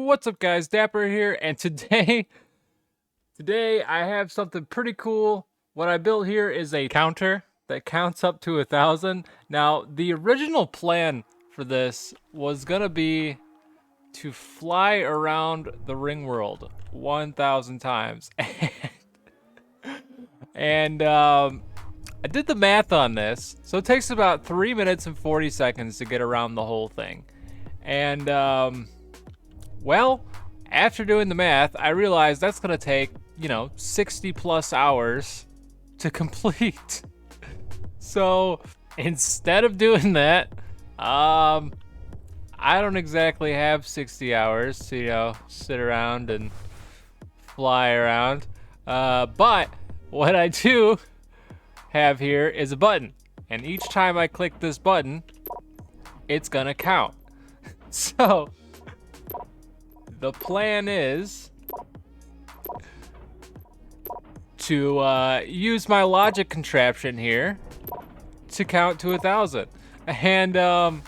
What's up, guys? Dapper here, and today I have something pretty cool. What I built here is a counter that counts up to 1,000. Now, the original plan for this was gonna be to fly around the ring world 1,000 times, and I did the math on this. So it takes about 3 minutes and 40 seconds to get around the whole thing, and well, after doing the math, I realized that's gonna take, 60 plus hours to complete. So instead of doing that, I don't exactly have 60 hours to, sit around and fly around. But what I do have here is a button. And each time I click this button, it's gonna count. So the plan is to use my logic contraption here to count to 1,000. And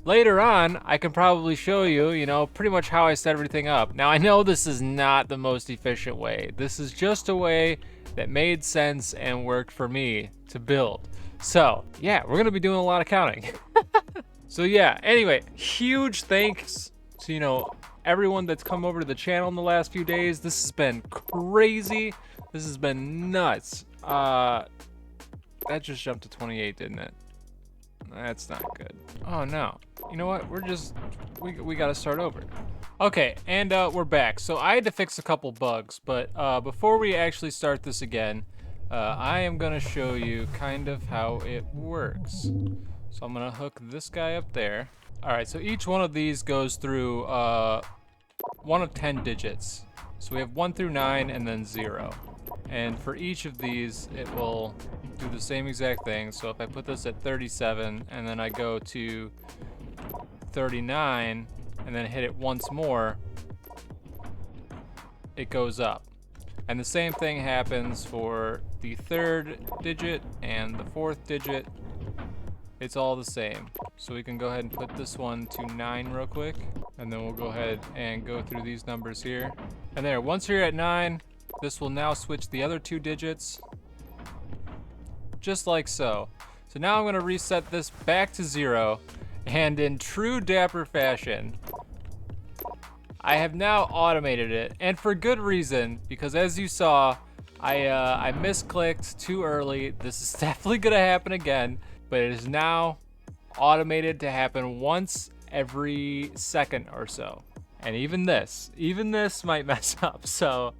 later on, I can probably show you, pretty much how I set everything up. Now, I know this is not the most efficient way. This is just a way that made sense and worked for me to build. So, yeah, we're gonna be doing a lot of counting. So yeah, anyway, huge thanks to, everyone that's come over to the channel in the last few days. This has been crazy. This has been nuts. That just jumped to 28, didn't it? That's not good. Oh no. You know what? We gotta start over. Okay, and we're back. So I had to fix a couple bugs, but before we actually start this again, I am gonna show you kind of how it works. So I'm gonna hook this guy up there. All right, so each one of these goes through one of 10 digits. So we have 1 through 9 and then 0. And for each of these, it will do the same exact thing. So if I put this at 37 and then I go to 39 and then hit it once more, it goes up. And the same thing happens for the 3rd digit and the 4th digit. It's all the same. So we can go ahead and put this one to 9 real quick, and then we'll go ahead and go through these numbers here. And there, once you're at 9, this will now switch the other 2 digits, just like so. So now I'm gonna reset this back to 0, and in true Dapper fashion, I have now automated it, and for good reason, because as you saw, I misclicked too early. This is definitely gonna happen again, but it is now automated to happen once every second or so. And even this might mess up. So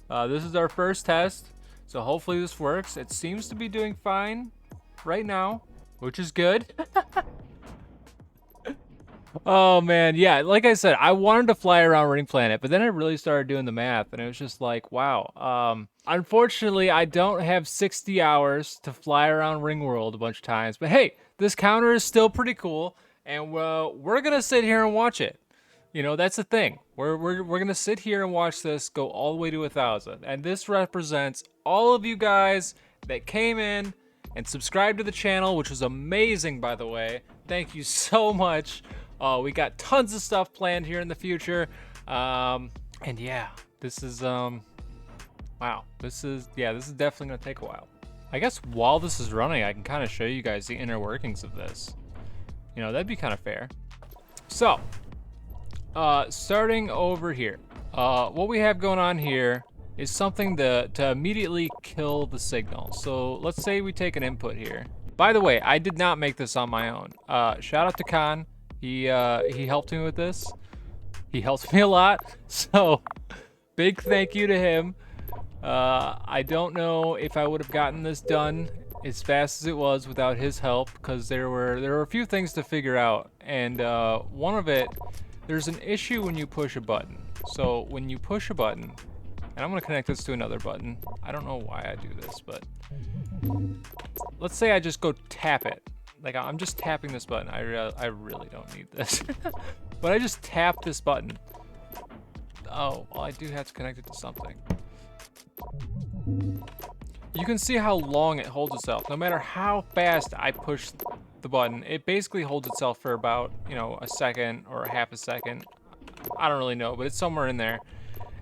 this is our first test. So hopefully this works. It seems to be doing fine right now, which is good. Oh man, yeah, like I said, I wanted to fly around Ring Planet, but then I really started doing the math and it was just like, wow. Unfortunately, I don't have 60 hours to fly around Ring World a bunch of times, but hey, this counter is still pretty cool, and we're gonna sit here and watch it. That's the thing. We're gonna sit here and watch this go all the way to 1,000, and this represents all of you guys that came in and subscribed to the channel, which was amazing, by the way. Thank you so much. We got tons of stuff planned here in the future. And yeah, this is, wow. This is definitely gonna take a while. I guess while this is running, I can kind of show you guys the inner workings of this. That'd be kind of fair. So, starting over here, what we have going on here is something to immediately kill the signal. So let's say we take an input here. By the way, I did not make this on my own. Shout out to Khan. He helped me with this. He helped me a lot. So big thank you to him. I don't know if I would have gotten this done as fast as it was without his help, because there were a few things to figure out, and one of it, there's an issue when you push a button. So when you push a button, and I'm gonna connect this to another button. I don't know why I do this, but let's say I just go tap it. Like, I'm just tapping this button. I really don't need this. But I just tap this button. Oh, well, I do have to connect it to something. You can see how long it holds itself. No matter how fast I push the button, it basically holds itself for about, a second or a half a second. I don't really know, but it's somewhere in there.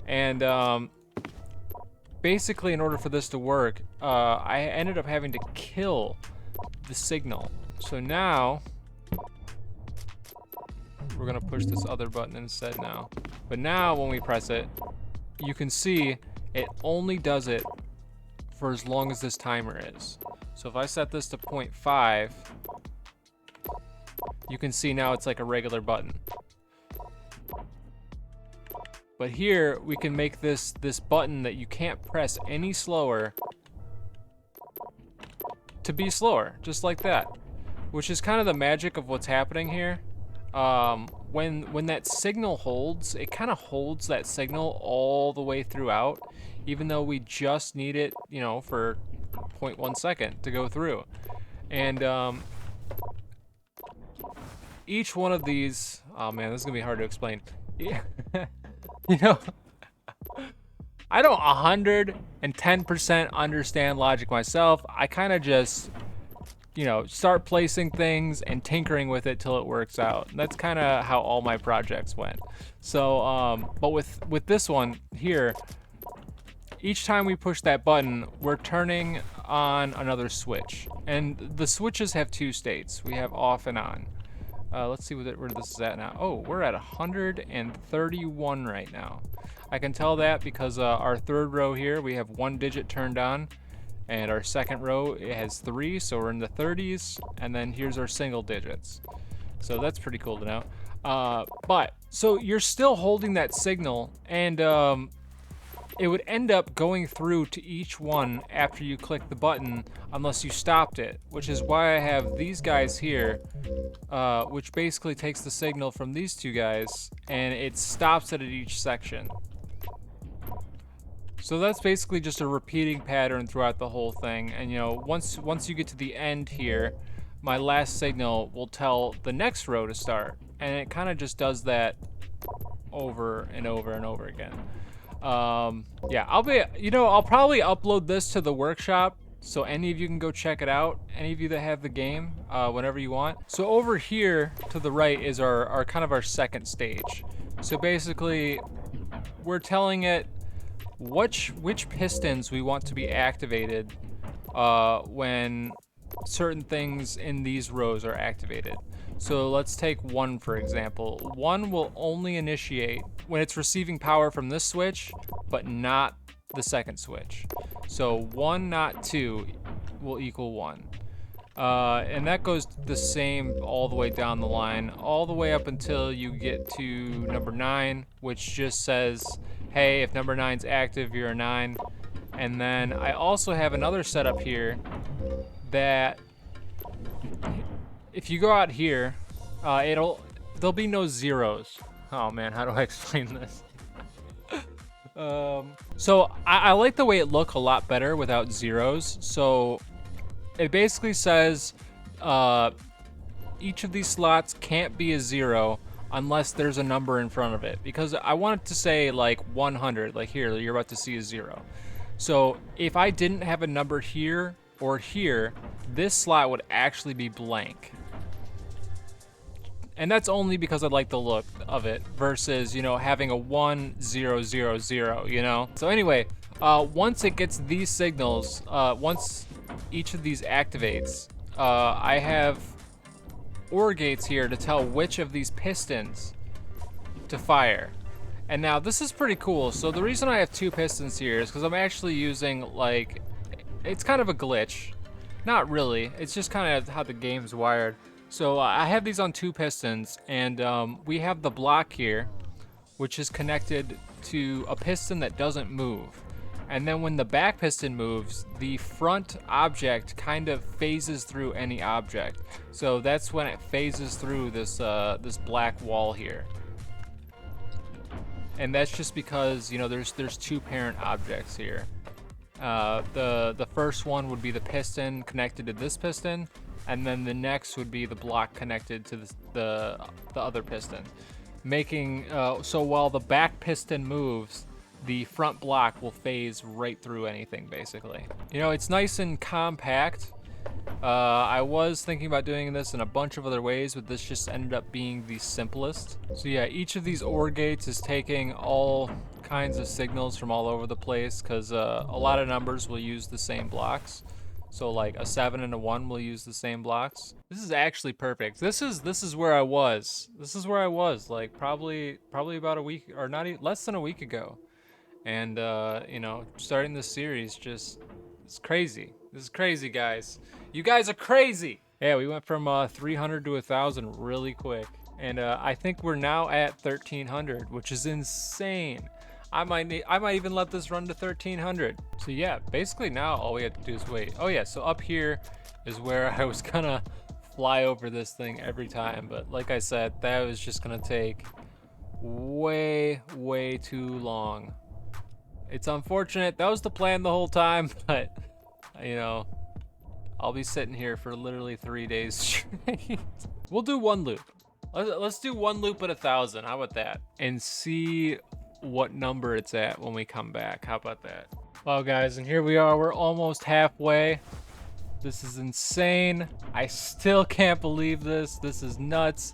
And basically, in order for this to work, I ended up having to kill the signal. So now we're gonna push this other button instead now. But now when we press it, you can see it only does it for as long as this timer is. So if I set this to 0.5, you can see now it's like a regular button. But here we can make this button that you can't press any slower to be slower, just like that. Which is kind of the magic of what's happening here. When that signal holds, it kind of holds that signal all the way throughout, even though we just need it, you know, for 0.1 second to go through. And each one of these, oh man, this is gonna be hard to explain. Yeah. You know, I don't 110% understand logic myself. I kind of just, you know, start placing things and tinkering with it till it works out. And that's kind of how all my projects went. So, but with this one here, each time we push that button, we're turning on another switch. And the switches have two states. We have off and on. Let's see where this is at now. Oh, we're at 131 right now. I can tell that because our third row here, we have 1 digit turned on. And our second row, it has 3, so we're in the 30s. And then here's our single digits. So that's pretty cool to know. But, so you're still holding that signal, and it would end up going through to each one after you click the button, unless you stopped it, which is why I have these guys here, which basically takes the signal from these two guys, and it stops it at each section. So that's basically just a repeating pattern throughout the whole thing. And you know, once you get to the end here, my last signal will tell the next row to start. And it kind of just does that over and over and over again. Yeah, I'll probably upload this to the workshop so any of you can go check it out. Any of you that have the game, whenever you want. So over here to the right is our kind of our second stage. So basically, we're telling it which pistons we want to be activated when certain things in these rows are activated. So let's take 1 for example. 1 will only initiate when it's receiving power from this switch, but not the second switch. So 1, not 2, will equal 1. And that goes the same all the way down the line, all the way up until you get to number 9, which just says, hey, if number 9's active, you're a 9. And then I also have another setup here that if you go out here, there'll be no zeros. Oh man, how do I explain this? So I like the way it looks a lot better without zeros. So it basically says each of these slots can't be a 0 unless there's a number in front of it, because I want it to say like 100, like here, you're about to see a 0. So if I didn't have a number here or here, this slot would actually be blank. And that's only because I like the look of it versus, you know, having a 1 0 0 0, you know? So anyway, once it gets these signals, once each of these activates, I have OR gates here to tell which of these pistons to fire. And now this is pretty cool. So the reason I have 2 pistons here is because I'm actually using, like, it's kind of a glitch. Not really, it's just kind of how the game's wired. So I have these on 2 pistons, and we have the block here, which is connected to a piston that doesn't move. And then when the back piston moves, the front object kind of phases through any object. So that's when it phases through this this black wall here. And that's just because, you know, there's 2 parent objects here. The first one would be the piston connected to this piston, and then the next would be the block connected to the other piston. Making so while the back piston moves, the front block will phase right through anything, basically. You know, it's nice and compact, I was thinking about doing this in a bunch of other ways, but this just ended up being the simplest. So yeah, each of these OR gates is taking all kinds of signals from all over the place, because a lot of numbers will use the same blocks. So like a 7 and a 1 will use the same blocks. This is actually perfect. This is where I was. This is where I was, like probably about a week, or not even, less than a week ago. And you know, starting this series just, it's crazy. This is crazy, guys. You guys are crazy. Yeah, we went from 300 to 1,000 really quick. And I think we're now at 1,300, which is insane. I might even let this run to 1,300. So yeah, basically now all we have to do is wait. Oh yeah, so up here is where I was gonna fly over this thing every time. But like I said, that was just gonna take way too long. It's unfortunate. That was the plan the whole time, but you know, I'll be sitting here for literally 3 days straight. We'll do one loop. Let's do one loop at 1,000. How about that? And see what number it's at when we come back. How about that? Well, guys, and here we are. We're almost halfway. This is insane. I still can't believe this. This is nuts.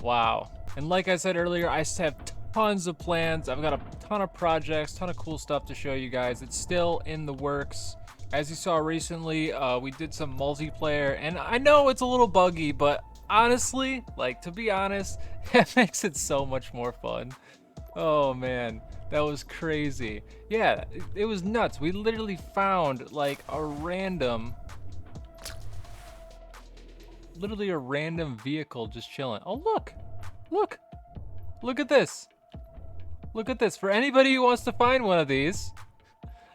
Wow. And like I said earlier, I have tons of plans. I've got a ton of projects, ton of cool stuff to show you guys. It's still in the works. As you saw recently, we did some multiplayer, and I know it's a little buggy, but honestly, like, to be honest, it makes it so much more fun. Oh man, that was crazy. Yeah, it was nuts. We literally found like literally a random vehicle just chilling. Oh look at this. Look at this. For anybody who wants to find one of these,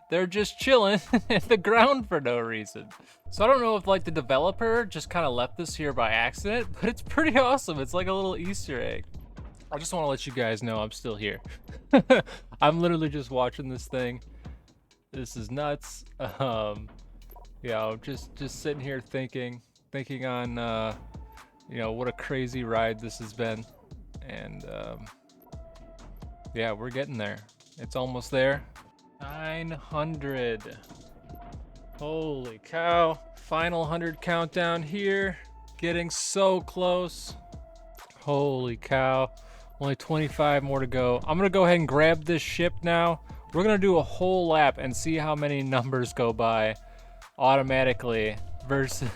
they're just chilling in the ground for no reason. So I don't know if like the developer just kind of left this here by accident, but it's pretty awesome. It's like a little Easter egg. I just want to let you guys know I'm still here. I'm literally just watching this thing. This is nuts. You know, just sitting here thinking on, you know, what a crazy ride this has been. And yeah, we're getting there. It's almost there. 900. Holy cow. Final 100 countdown here. Getting so close. Holy cow. Only 25 more to go. I'm gonna go ahead and grab this ship now. We're gonna do a whole lap and see how many numbers go by automatically versus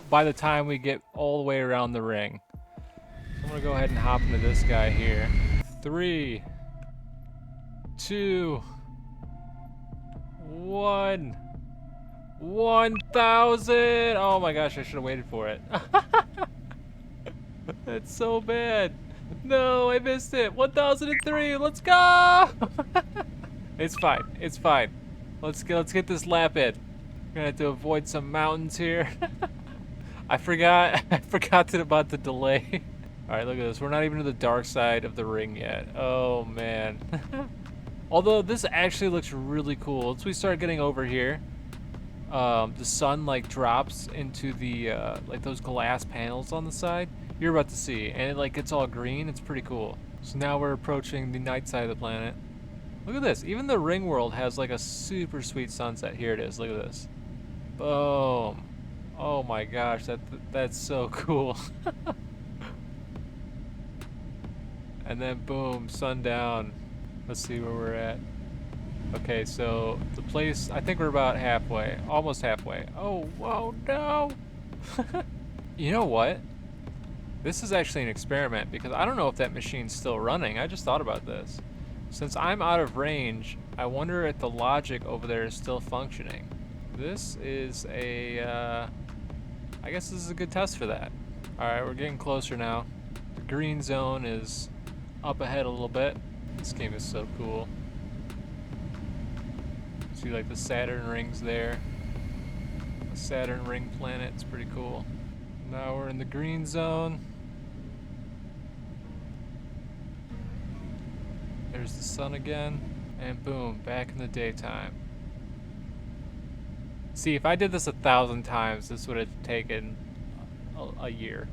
by the time we get all the way around the ring. I'm gonna go ahead and hop into this guy here. 3, 2, 1. 1,000. Oh my gosh, I should have waited for it. That's so bad. No, I missed it. 1,003. Let's go. It's fine. It's fine. Let's get this lap in. We're gonna have to avoid some mountains here. I forgot about the delay. All right, look at this. We're not even to the dark side of the ring yet. Oh man. Although this actually looks really cool. Once we start getting over here, the sun like drops into the like those glass panels on the side. You're about to see, and it like gets all green. It's pretty cool. So now we're approaching the night side of the planet. Look at this. Even the ring world has like a super sweet sunset. Here it is. Look at this. Boom. Oh my gosh, that's so cool. And then boom, sundown. Let's see where we're at. Okay, so the place, I think we're about halfway, almost halfway. Oh, whoa, no. You know what? This is actually an experiment because I don't know if that machine's still running. I just thought about this. Since I'm out of range, I wonder if the logic over there is still functioning. This is a, I guess this is a good test for that. All right, we're getting closer now. The green zone is up ahead a little bit. This game is so cool. See like the Saturn rings there. The Saturn ring planet, it's pretty cool. Now we're in the green zone. There's the sun again, and boom, back in the daytime. See, if I did this 1,000 times, this would have taken a year.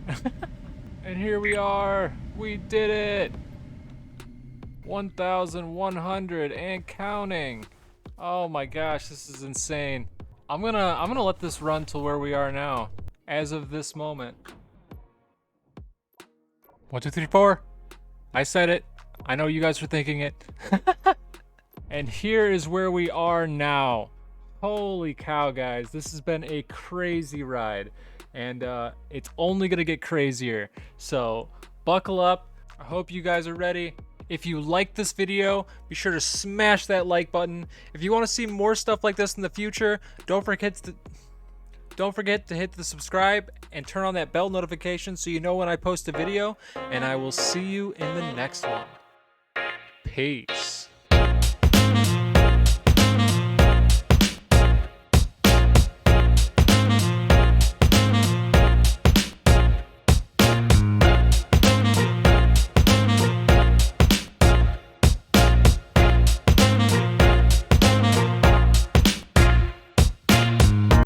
And here we are, we did it! 1,100 and counting. Oh my gosh, this is insane. I'm gonna let this run to where we are now, as of this moment. 1, 2, 3, 4. I said it. I know you guys were thinking it. And here is where we are now. Holy cow, guys. This has been a crazy ride. And it's only gonna get crazier. So buckle up. I hope you guys are ready. If you like this video, be sure to smash that like button. If you want to see more stuff like this in the future, don't forget to hit the subscribe and turn on that bell notification so you know when I post a video. And I will see you in the next one. Peace.